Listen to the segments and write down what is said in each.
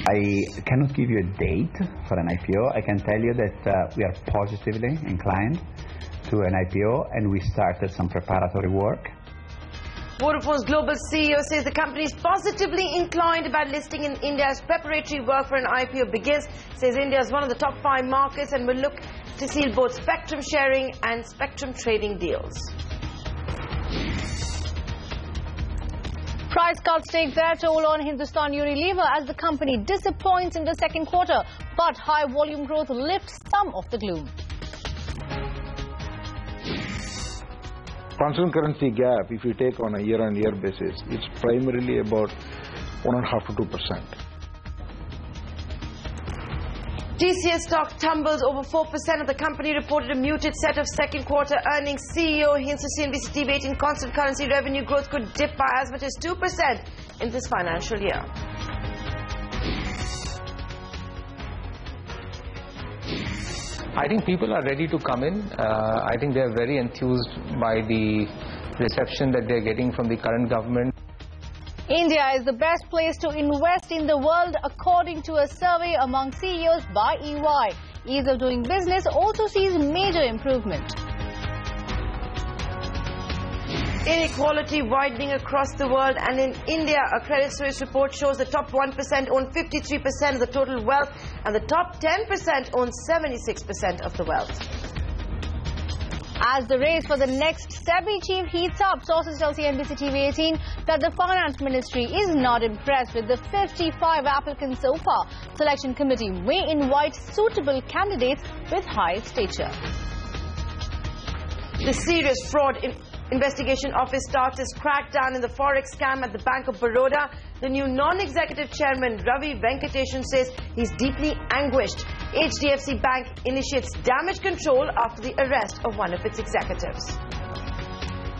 I cannot give you a date for an IPO. I can tell you that we are positively inclined to an IPO, and we started some preparatory work. Vodafone's global CEO says the company is positively inclined about listing in India as preparatory work for an IPO begins. Says India is one of the top 5 markets and will look to seal both spectrum sharing and spectrum trading deals. Price cuts take their toll on Hindustan Unilever as the company disappoints in the second quarter, but high volume growth lifts some of the gloom. Constant currency gap, if you take on a year-on-year basis, it's primarily about 1.5 to 2%. TCS stock tumbles over 4%. Of the company reported a muted set of second quarter earnings. CEO hints to CNBC TV 18 constant currency revenue growth could dip by as much as 2% in this financial year. I think people are ready to come in. I think they're very enthused by the reception that they're getting from the current government. India is the best place to invest in the world according to a survey among CEOs by EY. Ease of doing business also sees major improvement. Inequality widening across the world, and in India, a Credit Suisse report shows the top 1% own 53% of the total wealth and the top 10% own 76% of the wealth. As the race for the next SEBI chief heats up, sources tell CNBC TV 18 that the Finance Ministry is not impressed with the 55 applicants so far. Selection committee may invite suitable candidates with high stature. The Serious Fraud Investigation Office starts its crackdown in the forex scam at the Bank of Baroda. The new non-executive chairman, Ravi Venkateshan, says he's deeply anguished. HDFC Bank initiates damage control after the arrest of one of its executives.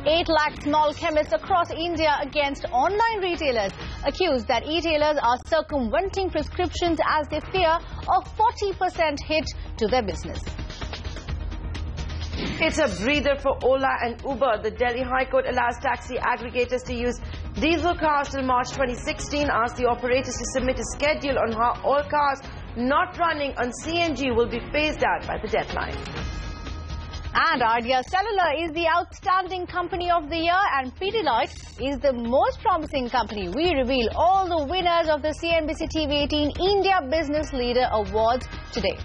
8 lakh small chemists across India against online retailers, accused that e-tailers are circumventing prescriptions as they fear a 40% hit to their business. It's a breather for Ola and Uber. The Delhi High Court allows taxi aggregators to use diesel cars till March 2016, asked the operators to submit a schedule on how all cars not running on CNG will be phased out by the deadline. And Idea Cellular is the outstanding company of the year, and Pidilite is the most promising company. We reveal all the winners of the CNBC TV 18 India Business Leader Awards today.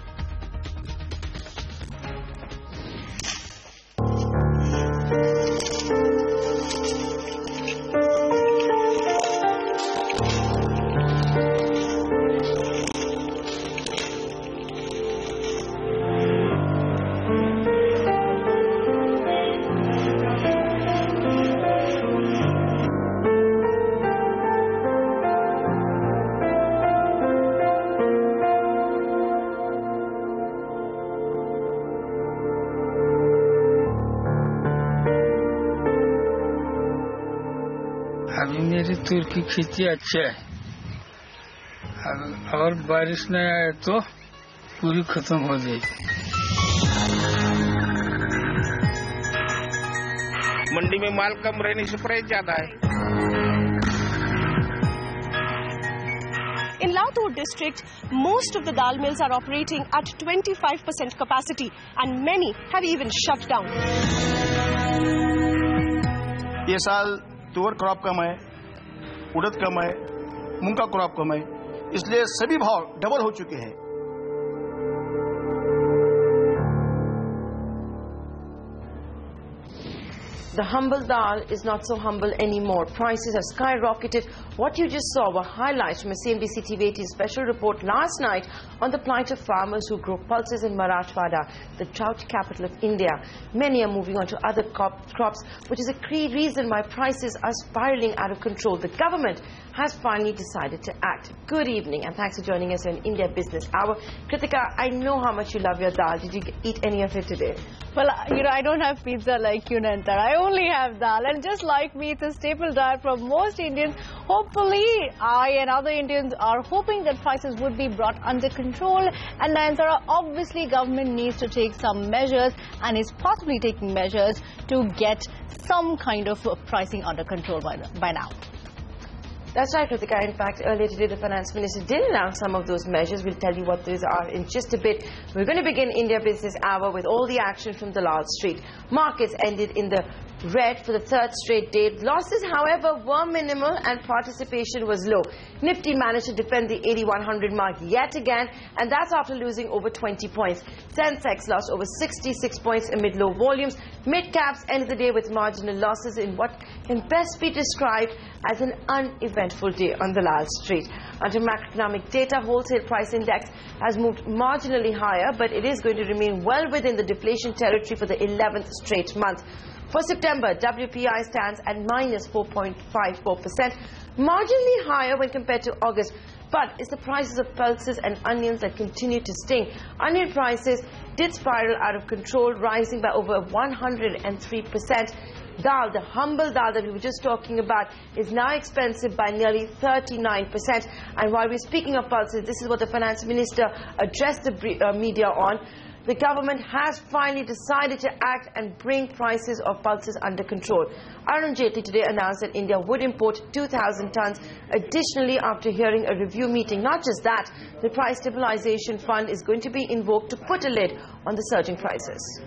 अभी मेरी तूर की खेती अच्छी है, अगर बारिश नहीं आए तो पूरी खत्म हो जाएगी। मंडी में माल कम रहने से प्राइस ज्यादा है। In Latur district, most of the dal mills are operating at 25% capacity, and many have even shut down. ये साल तुअर क्रॉप कम है, उड़द कम है, मूंग का क्रॉप कम है, इसलिए सभी भाव डबल हो चुके हैं। The humble dal is not so humble anymore. Prices have skyrocketed. What you just saw were highlights from a CNBC TV 18 special report last night on the plight of farmers who grow pulses in Marathwada, the drought capital of India. Many are moving on to other crops, which is a key reason why prices are spiraling out of control. The government has finally decided to act. Good evening, and thanks for joining us on India Business Hour. Kritika, I know how much you love your dal. Did you eat any of it today? Well, I don't have pizza like you, Nantar. I only have dal, and just like me, it's a staple diet for most Indians. Hopefully, I and other Indians are hoping that prices would be brought under control. And Nantar, obviously, government needs to take some measures, and is possibly taking measures to get some kind of pricing under control by now. That's right, Kritika. In fact, earlier today, the Finance Minister did announce some of those measures. We'll tell you what these are in just a bit. We're going to begin India Business Hour with all the action from Dalal Street. Markets ended in the red for the third straight day. Losses, however, were minimal and participation was low. Nifty managed to defend the 8100 mark yet again, and that's after losing over 20 points. Sensex lost over 66 points amid low volumes. Mid-caps ended the day with marginal losses in what can best be described as an uneventful day on Dalal Street. Under macroeconomic data, wholesale price index has moved marginally higher, but it is going to remain well within the deflation territory for the 11th straight month. For September, WPI stands at minus 4.54%, marginally higher when compared to August. But it's the prices of pulses and onions that continue to sting. Onion prices did spiral out of control, rising by over 103%. Dal, the humble dal that we were just talking about, is now expensive by nearly 39%. And while we're speaking of pulses, this is what the Finance Minister addressed the media on. The government has finally decided to act and bring prices of pulses under control. Arun Jaitley today announced that India would import 2,000 tons additionally after hearing a review meeting. Not just that, the Price Stabilization Fund is going to be invoked to put a lid on the surging prices.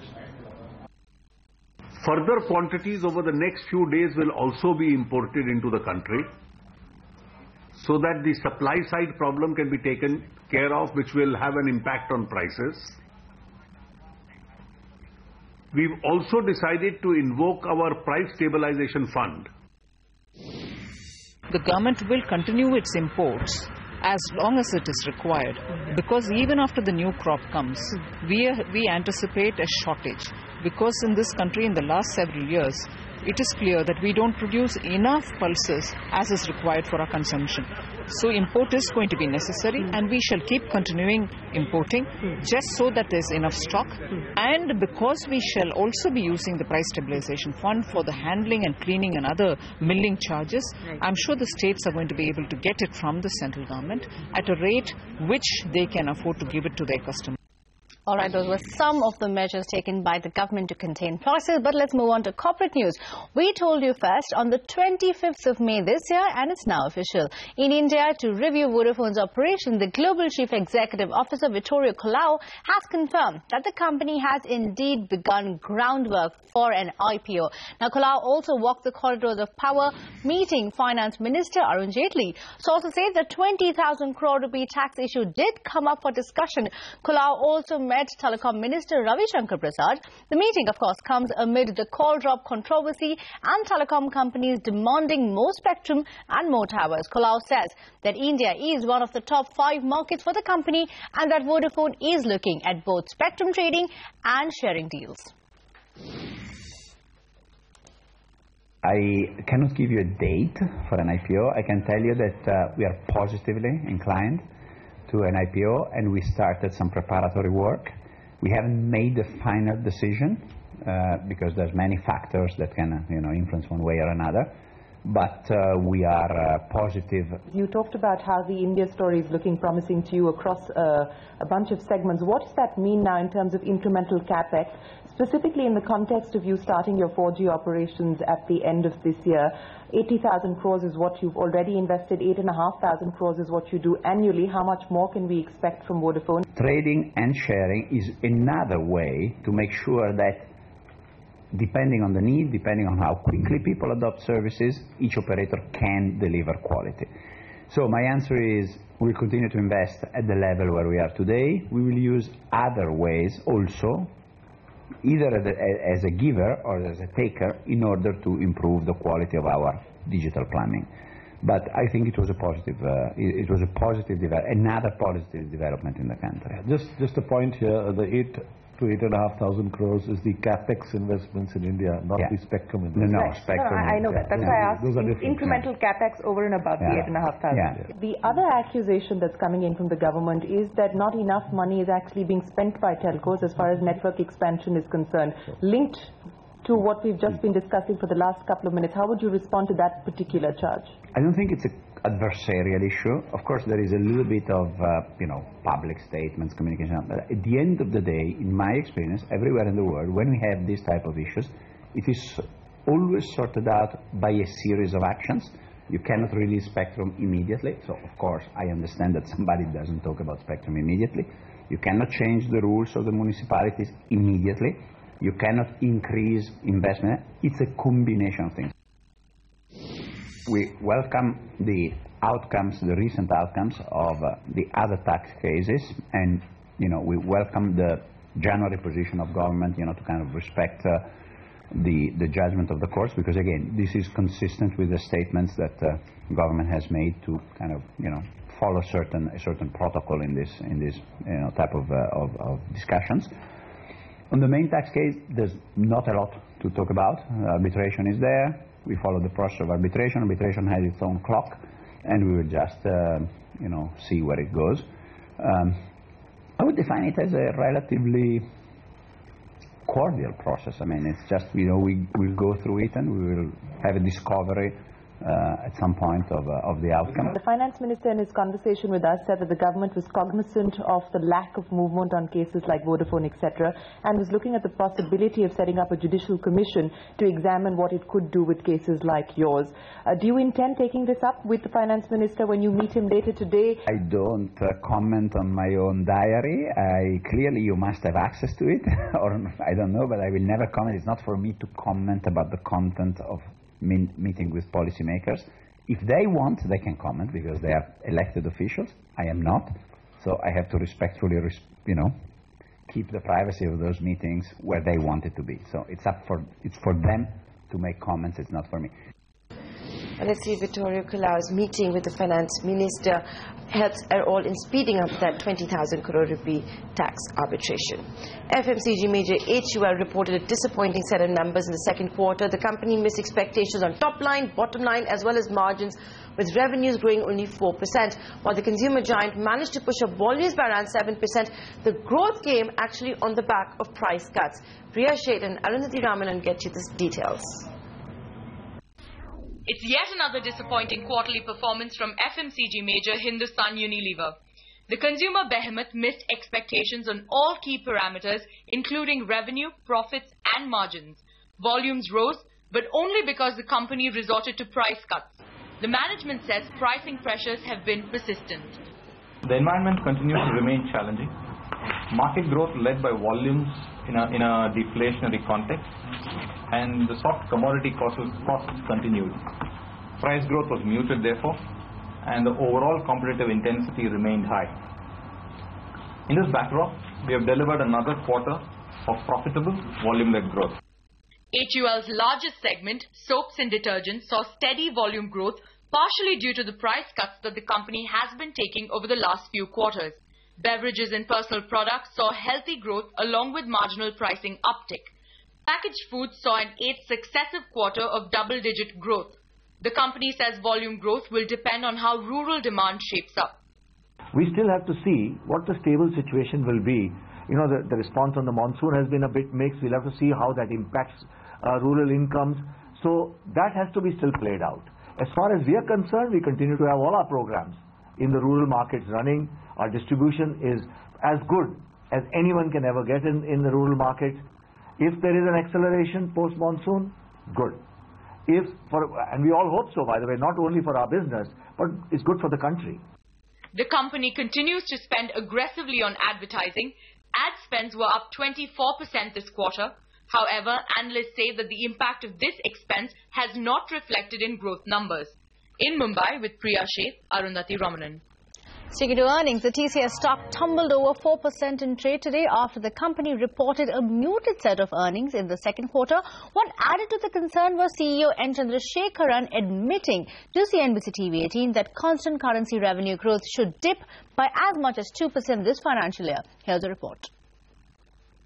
Further quantities over the next few days will also be imported into the country so that the supply side problem can be taken care of, which will have an impact on prices. We've also decided to invoke our Price Stabilization Fund. The government will continue its imports as long as it is required, because even after the new crop comes, we anticipate a shortage. Because in this country in the last several years, it is clear that we don't produce enough pulses as is required for our consumption. So import is going to be necessary, and we shall keep continuing importing just so that there's enough stock. And because we shall also be using the Price Stabilization Fund for the handling and cleaning and other milling charges, I'm sure the states are going to be able to get it from the central government at a rate which they can afford to give it to their customers. All right, those were some of the measures taken by the government to contain prices. But let's move on to corporate news. We told you first on the 25th of May this year, and it's now official. In India, to review Vodafone's operation, the Global Chief Executive Officer, Vittorio Colau, has confirmed that the company has indeed begun groundwork for an IPO. Now, Colau also walked the corridors of power, meeting Finance Minister Arun Jaitley. Sources say the 20,000 crore rupee tax issue did come up for discussion. Colau also met Telecom Minister Ravi Shankar Prasad. The meeting, of course, comes amid the call drop controversy and telecom companies demanding more spectrum and more towers. Colau says that India is one of the top 5 markets for the company and that Vodafone is looking at both spectrum trading and sharing deals. I cannot give you a date for an IPO. I can tell you that we are positively inclined to an IPO, and we started some preparatory work. We haven't made the final decision because there's many factors that can influence one way or another, but we are positive. You talked about how the India story is looking promising to you across a bunch of segments. What does that mean now in terms of incremental capex, specifically in the context of you starting your 4G operations at the end of this year? 80,000 crores is what you've already invested, 8,500 crores is what you do annually. How much more can we expect from Vodafone? Trading and sharing is another way to make sure that, depending on the need, depending on how quickly people adopt services, each operator can deliver quality. So my answer is we'll continue to invest at the level where we are today. We will use other ways also, either as a giver or as a taker, in order to improve the quality of our digital plumbing. But I think it was a positive, another positive development in the country. Just a point here, the 8,000 to 8,500 crores is the capex investments in India, not the spectrum investments. No, spectrum. No, I know that. That's why I asked incremental capex over and above the 8,500. The other accusation that's coming in from the government is that not enough money is actually being spent by telcos as far as network expansion is concerned. Linked to what we've just been discussing for the last couple of minutes, how would you respond to that particular charge? I don't think it's an adversarial issue. Of course, there is a little bit of, public statements, communication. But at the end of the day, in my experience, everywhere in the world, when we have these type of issues, it is always sorted out by a series of actions, You cannot release spectrum immediately. So, of course, I understand that somebody doesn't talk about spectrum immediately. You cannot change the rules of the municipalities immediately. You cannot increase investment. It's a combination of things. We welcome the outcomes, the recent outcomes of the other tax cases, and we welcome the January position of government, to kind of respect the judgment of the courts, because again, this is consistent with the statements that government has made to kind of follow a certain protocol in this type of discussions. On the main tax case, there's not a lot to talk about. Arbitration is there. We follow the process of arbitration. Arbitration has its own clock, and we will just see where it goes. I would define it as a relatively cordial process. I mean, it's just, we'll go through it and we will have a discovery at some point of the outcome. The finance minister in his conversation with us said that the government was cognizant of the lack of movement on cases like Vodafone, etc., and was looking at the possibility of setting up a judicial commission to examine what it could do with cases like yours. Do you intend taking this up with the finance minister when you meet him later today? I don't comment on my own diary. Clearly you must have access to it, or I don't know, but I will never comment. It's not for me to comment about the content of meeting with policymakers. If they want, they can comment because they are elected officials. I am not, so I have to respectfully, keep the privacy of those meetings where they want it to be. So it's for them to make comments. It's not for me. Let's see, Vittorio Colau's meeting with the finance minister helps at all in speeding up that 20,000 crore rupee tax arbitration. FMCG major HUL reported a disappointing set of numbers in the second quarter. The company missed expectations on top line, bottom line, as well as margins, with revenues growing only 4%. While the consumer giant managed to push up volumes by around 7%, the growth came actually on the back of price cuts. Priya Sheth and Arundhati Ramanan get you the details. It's yet another disappointing quarterly performance from FMCG major Hindustan Unilever. The consumer behemoth missed expectations on all key parameters, including revenue, profits and margins. Volumes rose, but only because the company resorted to price cuts. The management says pricing pressures have been persistent. The environment continues to remain challenging. Market growth led by volumes in a deflationary context, and the soft commodity costs continued. Price growth was muted therefore, and the overall competitive intensity remained high. In this backdrop, we have delivered another quarter of profitable volume-led growth. HUL's largest segment, soaps and detergents, saw steady volume growth, partially due to the price cuts that the company has been taking over the last few quarters. Beverages and personal products saw healthy growth along with marginal pricing uptick. Packaged foods saw an 8th successive quarter of double-digit growth. The company says volume growth will depend on how rural demand shapes up. We still have to see what the stable situation will be. The response on the monsoon has been a bit mixed. We'll have to see how that impacts rural incomes. So that has to be still played out. As far as we are concerned, we continue to have all our programs in the rural markets running. Our distribution is as good as anyone can ever get in the rural markets. If there is an acceleration post-monsoon, good. And we all hope so, by the way, not only for our business, but it's good for the country. The company continues to spend aggressively on advertising. Ad spends were up 24% this quarter. However, analysts say that the impact of this expense has not reflected in growth numbers. In Mumbai, with Priya Sheth, Arundhati Ramanan. Sticking to earnings, the TCS stock tumbled over 4% in trade today after the company reported a muted set of earnings in the second quarter. What added to the concern was CEO N. Chandrasekaran admitting to CNBC TV 18 that constant currency revenue growth should dip by as much as 2% this financial year. Here's a report.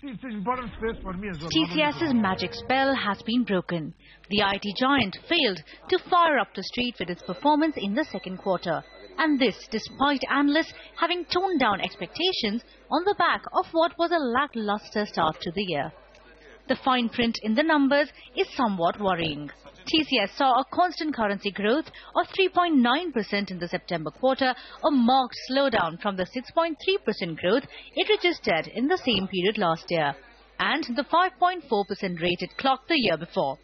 It's an important space for me as well. TCS's magic spell has been broken. The IT giant failed to fire up the street with its performance in the second quarter. And this despite analysts having toned down expectations on the back of what was a lackluster start to the year. The fine print in the numbers is somewhat worrying. TCS saw a constant currency growth of 3.9% in the September quarter, a marked slowdown from the 6.3% growth it registered in the same period last year, and the 5.4% rate it clocked the year before.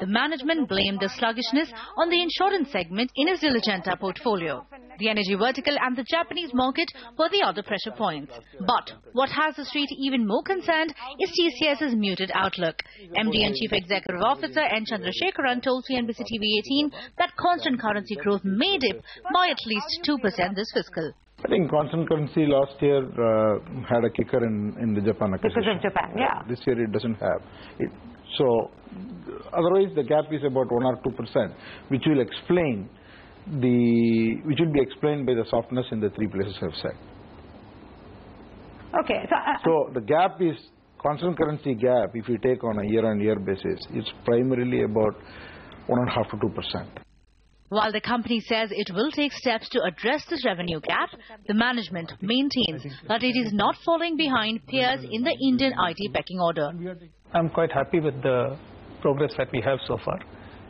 The management blamed the sluggishness on the insurance segment in its Diligenta portfolio. The energy vertical and the Japanese market were the other pressure points. But what has the street even more concerned is TCS's muted outlook. MD and Chief Executive Officer N. Chandrasekaran told CNBC TV 18 that constant currency growth may dip by at least 2% this fiscal. I think constant currency last year had a kicker in the Japan acquisition. Because of Japan, yeah. This year it doesn't have it. So otherwise the gap is about 1 or 2%, which will be explained by the softness in the three places I've said. Okay. So the gap is constant currency gap. If you take on a year-on-year basis, it's primarily about 1.5 to 2%. While the company says it will take steps to address this revenue gap, the management maintains that it is not falling behind peers in the Indian IT pecking order. I'm quite happy with the progress that we have so far.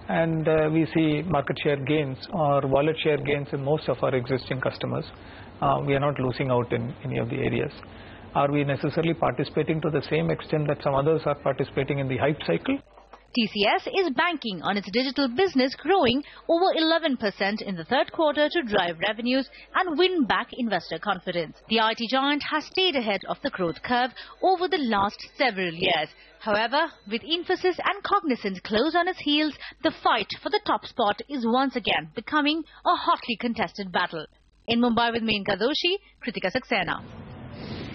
And we see market share gains or wallet share gains in most of our existing customers. We are not losing out in any of the areas. Are we necessarily participating to the same extent that some others are participating in the hype cycle? TCS is banking on its digital business growing over 11% in the third quarter to drive revenues and win back investor confidence. The IT giant has stayed ahead of the growth curve over the last several years. However, with Infosys and Cognizant close on its heels, the fight for the top spot is once again becoming a hotly contested battle. In Mumbai with Menka Doshi, Kritika Saxena.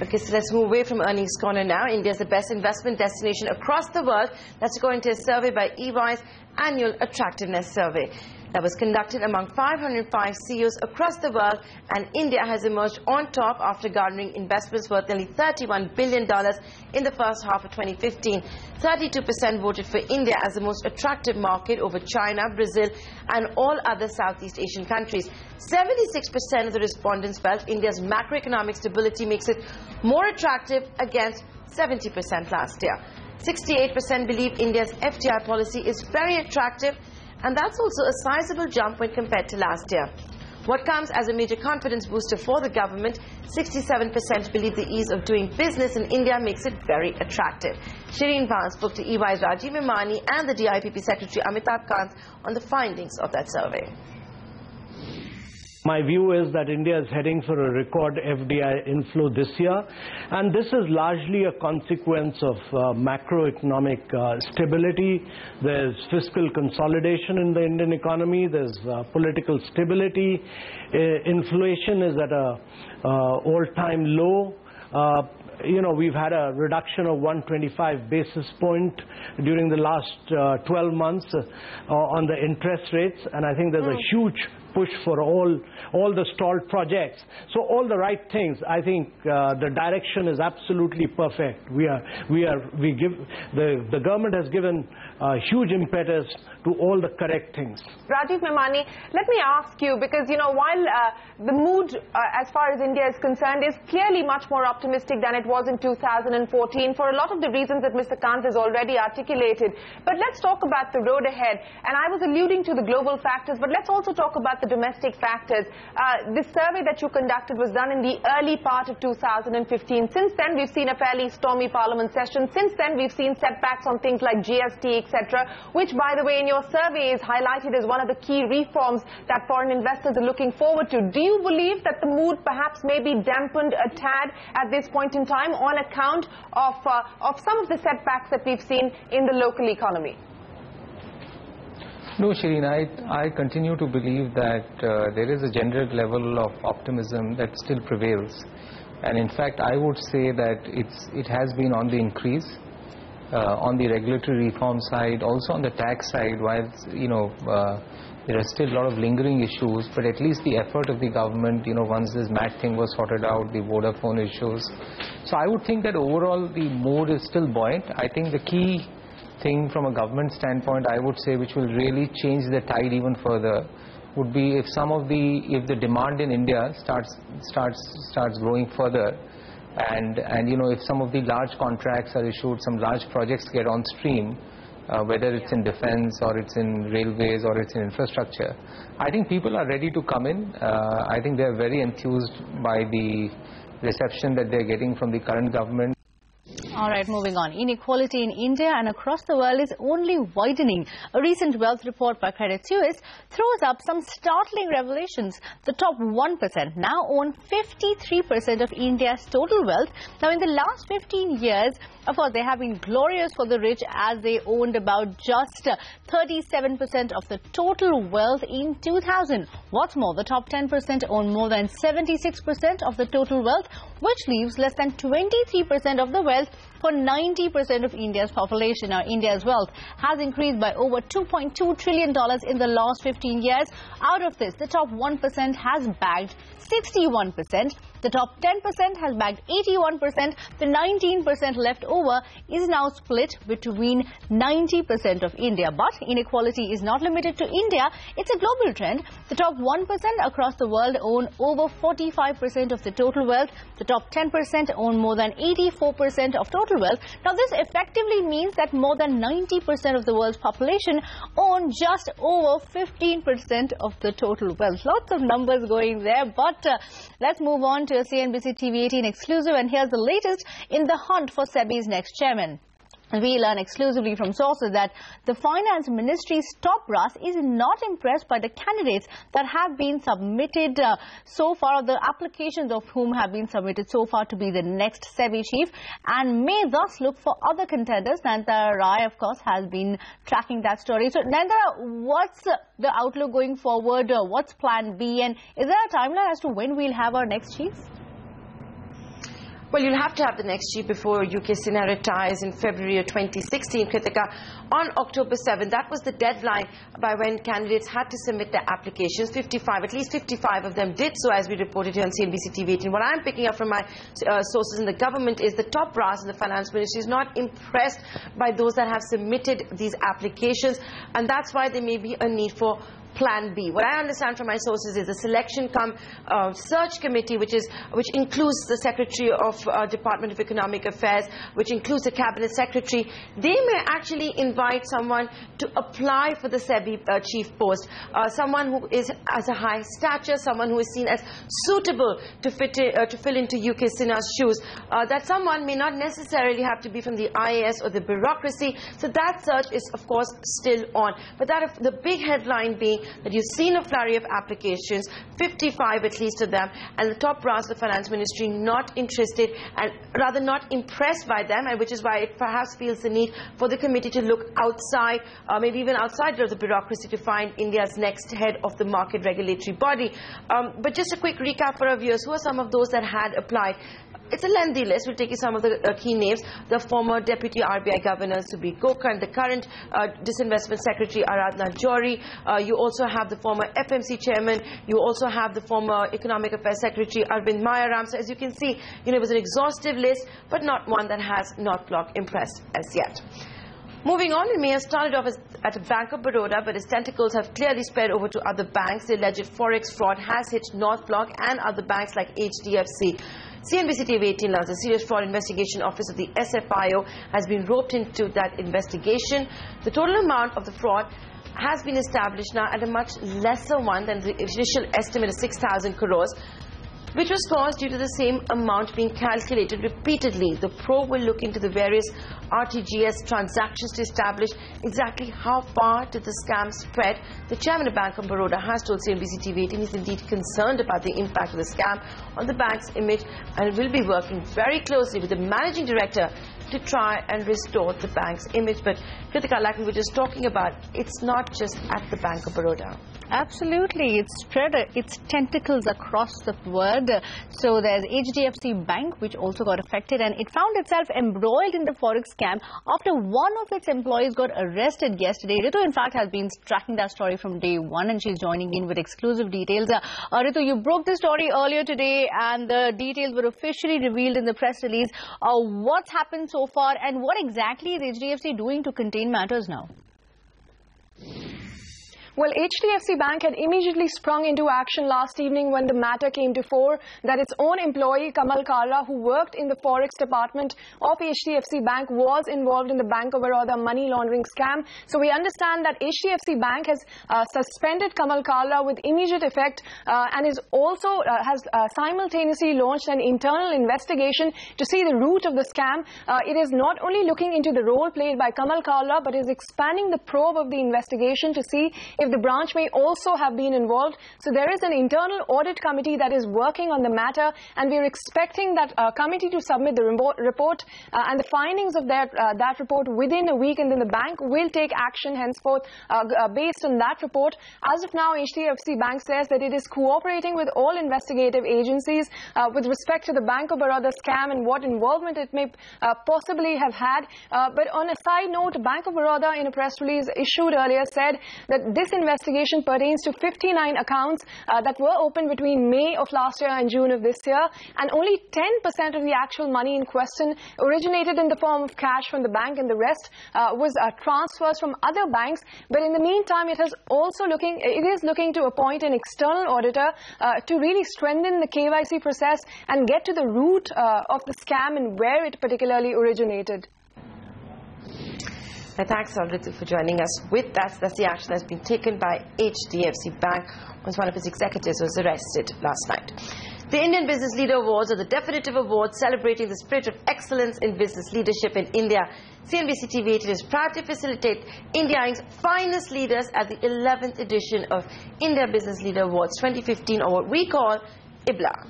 Okay, so let's move away from earnings corner now. India is the best investment destination across the world. That's according to a survey by EY's annual attractiveness survey that was conducted among 505 CEOs across the world, and India has emerged on top after garnering investments worth nearly $31 billion in the first half of 2015. 32% voted for India as the most attractive market over China, Brazil and all other Southeast Asian countries. 76% of the respondents felt India's macroeconomic stability makes it more attractive against 70% last year. 68% believe India's FDI policy is very attractive, and that's also a sizable jump when compared to last year. What comes as a major confidence booster for the government, 67% believe the ease of doing business in India makes it very attractive. Shireen Bhan spoke to EY's Rajiv Memani and the DIPP Secretary Amitabh Kant on the findings of that survey. My view is that India is heading for a record FDI inflow this year, and this is largely a consequence of macroeconomic stability. There's fiscal consolidation in the Indian economy, there's political stability, inflation is at a all-time low. We've had a reduction of 125 basis point during the last 12 months on the interest rates, and I think there's a huge push for all the stalled projects. So all the right things. I think the direction is absolutely perfect. The government has given huge impetus to all the correct things. Rajiv Memani, let me ask you, because while the mood as far as India is concerned is clearly much more optimistic than it was in 2014 for a lot of the reasons that Mr. Kant has already articulated. But let's talk about the road ahead. And I was alluding to the global factors, but let's also talk about the domestic factors. This survey that you conducted was done in the early part of 2015. Since then, we've seen a fairly stormy parliament session. Since then, we've seen setbacks on things like GST, etc., which, by the way, in your survey is highlighted as one of the key reforms that foreign investors are looking forward to. Do you believe that the mood perhaps may be dampened a tad at this point in time on account of some of the setbacks that we've seen in the local economy? No, Shireen, I continue to believe that there is a general level of optimism that still prevails. And in fact, I would say that it has been on the increase. On the regulatory reform side, also on the tax side, while there are still a lot of lingering issues, but at least the effort of the government, once this MAT thing was sorted out, the Vodafone issues. So I would think that overall the mood is still buoyant. I think the key thing from a government standpoint, I would say, which will really change the tide even further, would be if the demand in India starts growing further. And if some of the large contracts are issued, some large projects get on stream, whether it's in defense or it's in railways or it's in infrastructure, I think people are ready to come in. I think they're very enthused by the reception that they're getting from the current government. All right, moving on. Inequality in India and across the world is only widening. A recent wealth report by Credit Suisse throws up some startling revelations. The top 1% now own 53% of India's total wealth. Now, in the last 15 years, of course, they have been glorious for the rich as they owned about just 37% of the total wealth in 2000. What's more, the top 10% own more than 76% of the total wealth, which leaves less than 23% of the wealth for 90% of India's population. Now, India's wealth has increased by over $2.2 trillion in the last 15 years. Out of this, the top 1% has bagged 61%. The top 10% has bagged 81%. The 19% left over is now split between 90% of India. But inequality is not limited to India. It's a global trend. The top 1% across the world own over 45% of the total wealth. The top 10% own more than 84% of total wealth. Now, this effectively means that more than 90% of the world's population own just over 15% of the total wealth. Lots of numbers going there, but let's move on to a CNBC TV 18 exclusive, and here's the latest in the hunt for SEBI's next chairman. We learn exclusively from sources that the Finance Ministry's top brass is not impressed by the candidates that have been submitted so far, the applications of whom have been submitted so far to be the next SEBI chief, and may thus look for other contenders. Nandita Rai, of course, has been tracking that story. So, Nandita, what's the outlook going forward? What's plan B? And is there a timeline as to when we'll have our next chief? Well, you'll have to have the next chief before UK Sinha retires in February of 2016, Kritika. On October 7, that was the deadline by when candidates had to submit their applications. At least 55 of them did so, as we reported here on CNBC TV 18. What I'm picking up from my sources in the government is the top brass in the Finance Ministry is not impressed by those that have submitted these applications, and that's why there may be a need for Plan B. What I understand from my sources is a selection search committee, which includes the Secretary of Department of Economic Affairs, which includes the Cabinet Secretary. They may actually invite someone to apply for the SEBI chief post, someone who is as a high stature, someone who is seen as suitable to fill into UK Sinha's shoes. That someone may not necessarily have to be from the IAS or the bureaucracy. So that search is, of course, still on. But the big headline being that you've seen a flurry of applications, 55 at least of them, and the top brass of the Finance Ministry not interested and rather not impressed by them, and which is why it perhaps feels the need for the committee to look outside, maybe even outside of the bureaucracy, to find India's next head of the market regulatory body. But just a quick recap for our viewers. Who are some of those that had applied? It's a lengthy list. We'll take you some of the key names. The former Deputy RBI Governor Subir Kokand, the current Disinvestment Secretary Aradhana Jory. You also have the former FMC Chairman. You also have the former Economic Affairs Secretary Arvind Mayaram. So as you can see, it was an exhaustive list, but not one that has Northblock impressed as yet. Moving on, it may have started off at Bank of Baroda, but its tentacles have clearly spread over to other banks. The alleged forex fraud has hit Northblock and other banks like HDFC. CNBC TV 18 learns the Serious Fraud Investigation Office of the SFIO has been roped into that investigation. The total amount of the fraud has been established now at a much lesser one than the initial estimate of 6,000 crores, which was caused due to the same amount being calculated repeatedly. The probe will look into the various RTGS transactions to establish exactly how far did the scam spread. The chairman of Bank of Baroda has told CNBC TV 18 he's indeed concerned about the impact of the scam on the bank's image and will be working very closely with the managing director to try and restore the bank's image. But Kritika, like we were just talking about, it's not just at the Bank of Baroda. Absolutely. It's spread its tentacles across the world. So there's HDFC Bank, which also got affected, and it found itself embroiled in the forex scam after one of its employees got arrested yesterday. Ritu, in fact, has been tracking that story from day one, and she's joining in with exclusive details. Ritu, you broke the story earlier today, and the details were officially revealed in the press release. What's happened so far, and what exactly is HDFC doing to contain matters now? Well, HDFC Bank had immediately sprung into action last evening when the matter came to fore that its own employee, Kamal Kala, who worked in the Forex department of HDFC Bank, was involved in the Bank of Baroda money laundering scam. So we understand that HDFC Bank has suspended Kamal Kala with immediate effect and is also has simultaneously launched an internal investigation to see the root of the scam. It is not only looking into the role played by Kamal Kala, but is expanding the probe of the investigation to see if the branch may also have been involved. So there is an internal audit committee that is working on the matter, and we are expecting that committee to submit the report and the findings of that report within a week, and then the bank will take action henceforth based on that report. As of now, HDFC Bank says that it is cooperating with all investigative agencies with respect to the Bank of Baroda scam and what involvement it may possibly have had. But on a side note, Bank of Baroda, in a press release issued earlier, said that this investigation pertains to 59 accounts that were opened between May of last year and June of this year, and only 10% of the actual money in question originated in the form of cash from the bank, and the rest was transfers from other banks. But in the meantime, it is looking to appoint an external auditor to really strengthen the KYC process and get to the root of the scam and where it particularly originated. Thanks, Ritu, for joining us with that. That's the action that's been taken by HDFC Bank once one of its executives was arrested last night. The Indian Business Leader Awards are the definitive awards celebrating the spirit of excellence in business leadership in India. CNBC TV 18 is proud to facilitate India Inc.'s finest leaders at the 11th edition of India Business Leader Awards 2015, or what we call IBLA.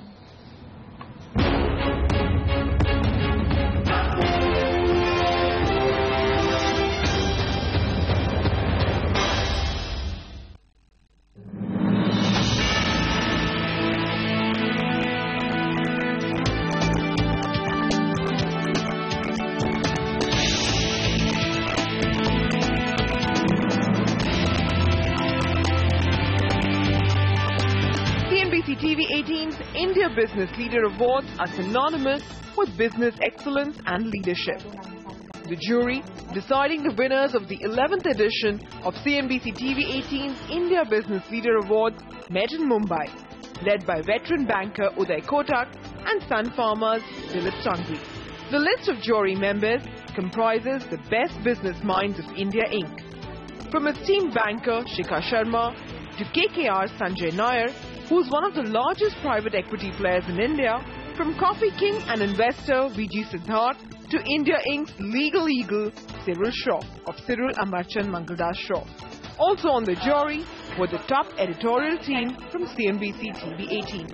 TV 18's India Business Leader Awards are synonymous with business excellence and leadership. The jury deciding the winners of the 11th edition of CNBC TV 18's India Business Leader Awards met in Mumbai, led by veteran banker Uday Kotak and Sun Farmers Dilip Sangvi. The list of jury members comprises the best business minds of India Inc. From esteemed banker Shikha Sharma to KKR Sanjay Nair, who's one of the largest private equity players in India, from Coffee King and investor VG Siddharth to India Inc.'s legal eagle Cyril Shaw of Cyril Amarchand Mangaldas Shaw. Also on the jury were the top editorial team from CNBC TV 18.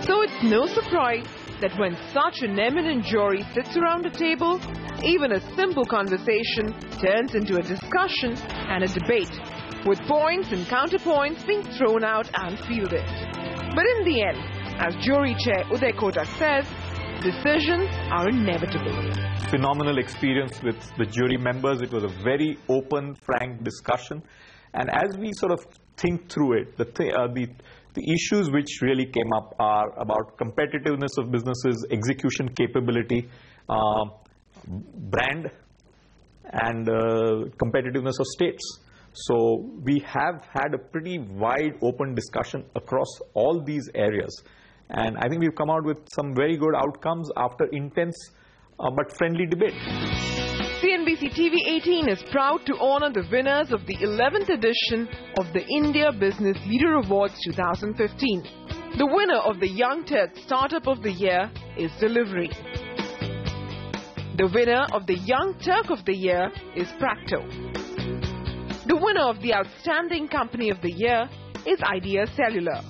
So it's no surprise that when such an eminent jury sits around a table, even a simple conversation turns into a discussion and a debate, with points and counterpoints being thrown out and fielded. But in the end, as jury chair Uday Kotak says, decisions are inevitable. Phenomenal experience with the jury members. It was a very open, frank discussion. And as we sort of think through it, the issues which really came up are about competitiveness of businesses, execution capability, brand, and competitiveness of states. So we have had a pretty wide open discussion across all these areas. And I think we've come out with some very good outcomes after intense but friendly debate. CNBC TV 18 is proud to honor the winners of the 11th edition of the India Business Leader Awards 2015. The winner of the Young Tech Startup of the Year is Delivery. The winner of the Young Turk of the Year is Practo. The winner of the Outstanding Company of the Year is Idea Cellular.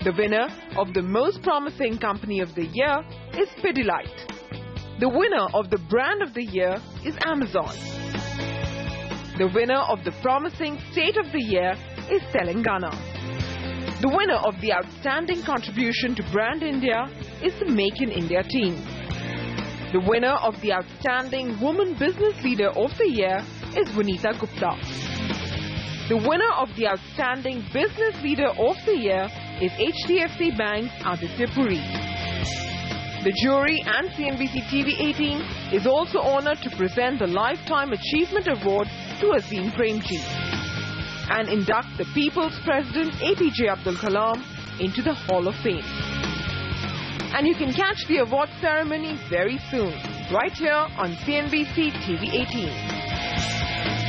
The winner of the Most Promising Company of the Year is Pidilite. The winner of the Brand of the Year is Amazon. The winner of the Promising State of the Year is Telangana. The winner of the Outstanding Contribution to Brand India is the Make in India team. The winner of the Outstanding Woman Business Leader of the Year is Vanita Gupta. The winner of the Outstanding Business Leader of the Year is HDFC Bank's Aditya Puri. The jury and CNBC TV 18 is also honored to present the Lifetime Achievement Award to Azim Premji and induct the People's President APJ Abdul Kalam into the Hall of Fame. And you can catch the award ceremony very soon, right here on CNBC TV 18.